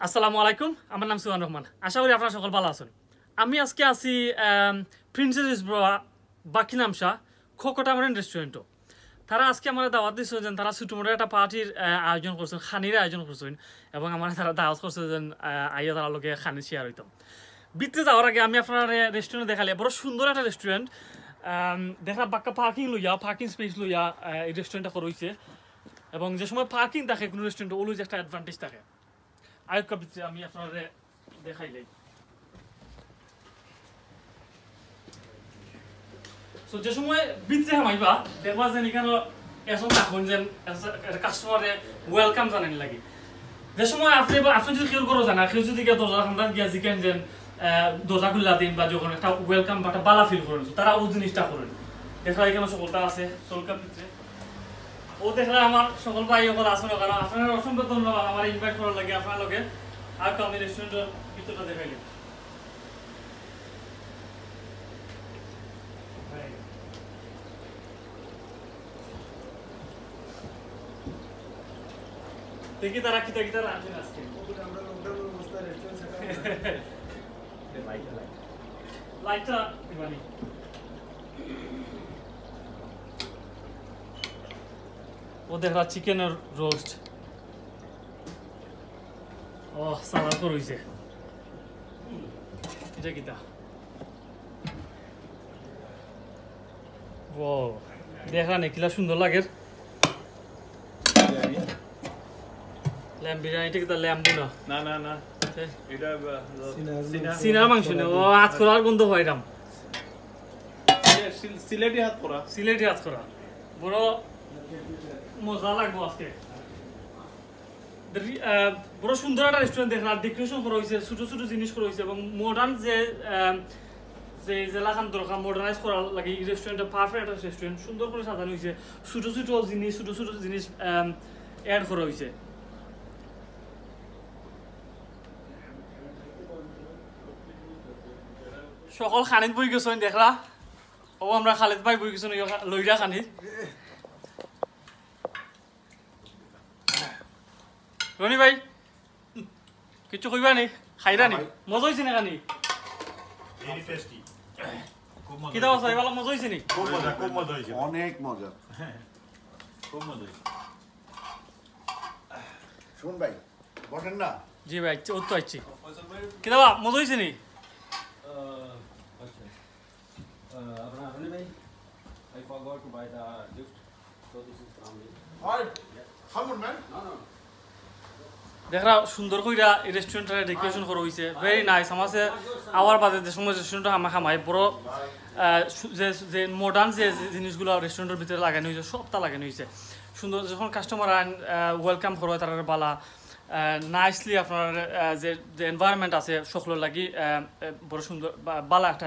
আসসালামু আলাইকুম, আমার নাম সুহান রহমান। আশা করি আপনারা সকল ভালো আছেন। আমি আজকে আছি প্রিন্সেস ইসব্রা বাকিনাম শাহ খোকোটামারেন রেস্টুরেন্টও। তারা আজকে আমার দাওয়াত দিয়েছে যে তারা ছোটোমোটো একটা পার্টির আয়োজন করছেন, খানির আয়োজন করছেন, এবং আমার তারা দাওয়াত করছে যে আইয়া তারা লোকে খানি শেয়ার হইতাম। বিতে যাওয়ার আগে আমি আপনার রেস্টুরেন্ট দেখালে বড় সুন্দর একটা রেস্টুরেন্ট দেখা বাক্কা পার্কিং লইয়া, পার্কিং স্পেস লইয়া এই রেস্টুরেন্টটা রয়েছে। এবং যে সময় পার্কিং থাকে কোনো রেস্টুরেন্টে অলওয়েজ একটা অ্যাডভান্টেজ থাকে। আরেকটা বিতে আমি আপনার দেখাইলাই। সো যে সময় বিতে হামাইবা দেখবা যে এখানে এসব রাখুন যে কাস্টমারে ওয়েলকাম জানেন লাগে। যে সময় আপনি যদি কেউ করো জানা, কেউ যদি দরজা খান্দান গিয়া জিকেন যে দরজা খুল্লা দিন বা যখন একটা ওয়েলকাম বা একটা বালা ফিল করেন, তারা ও জিনিসটা করেন। দেখা এখানে সকলটা আছে সলকা পিত্রে। ও দেখলে আমার সকল ভাই সকল আসলে কারণ আপনার অসংখ্য ধন্যবাদ আমার ইনভাইট করার লাগে আপনার লোকে। আর আমি রেস্টুরেন্টের ভিতরটা দেখাইলাম। দেখি তারা কিতা কিতা রাখেন আজকে। লাইটটা দিবানি। ও দেখরা চিকেনের রোস্ট। ও সালাদ রয়েছে। এটা কিতা? ও দেখা নেই কিলা সুন্দর লাগে। ল্যাম্ব বিরিয়ানিটা কিতা ল্যাম্ব না? না না না এটা সিনার মাংস না, ও হাত করার গন্ধ পাইলাম। সিলেটি হাত করা, সিলেটি হাত করা বড় মজা লাগবো আজকে। বড় সুন্দর একটা রেস্টুরেন্ট দেখলাম, ডেকোরেশন করা হয়েছে, ছোট ছোট জিনিস করা হয়েছে এবং মডার্ন যে যে জেলাখান দরকার মডার্নাইজ করার লাগে এই রেস্টুরেন্টটা পারফেক্ট একটা রেস্টুরেন্ট। সুন্দর করে সাজানো হয়েছে, ছোট ছোট জিনিস অ্যাড করা হয়েছে। সকল খানিত বই গেছেন দেখলা, ও আমরা খালিদ ভাই বই গেছেন লইরা খানিত। রনি ভাই কিছু কইবা নি? খাইরা নি? মজা হয়েছে না খানি? কিতা অবস্থা এবার মজা হয়েছে নি? অনেক মজা। শুন ভাই বটেন না? জি ভাই ও তো আইছি। কিতা মজা হয়েছে নি? I forgot to buy the gift, so this is from me. Alright, come on man. দেখরা সুন্দর কইরা এই রেস্টুরেন্টের ডেকোরেশন করা হয়েছে, ভেরি নাইস। আমার আওয়ার বাদে যে সময় রেস্টুরেন্ট আমার খামাই বড় যে মডার্ন যে জিনিসগুলো রেস্টুরেন্টের ভিতরে লাগানো হয়েছে সবটা লাগানো হয়েছে সুন্দর। যখন কাস্টমার ওয়েলকাম করা হয় তারা বালা নাইসলি আপনার যে এনভায়রনমেন্ট আছে সকলের লাগি বড় সুন্দর বালা একটা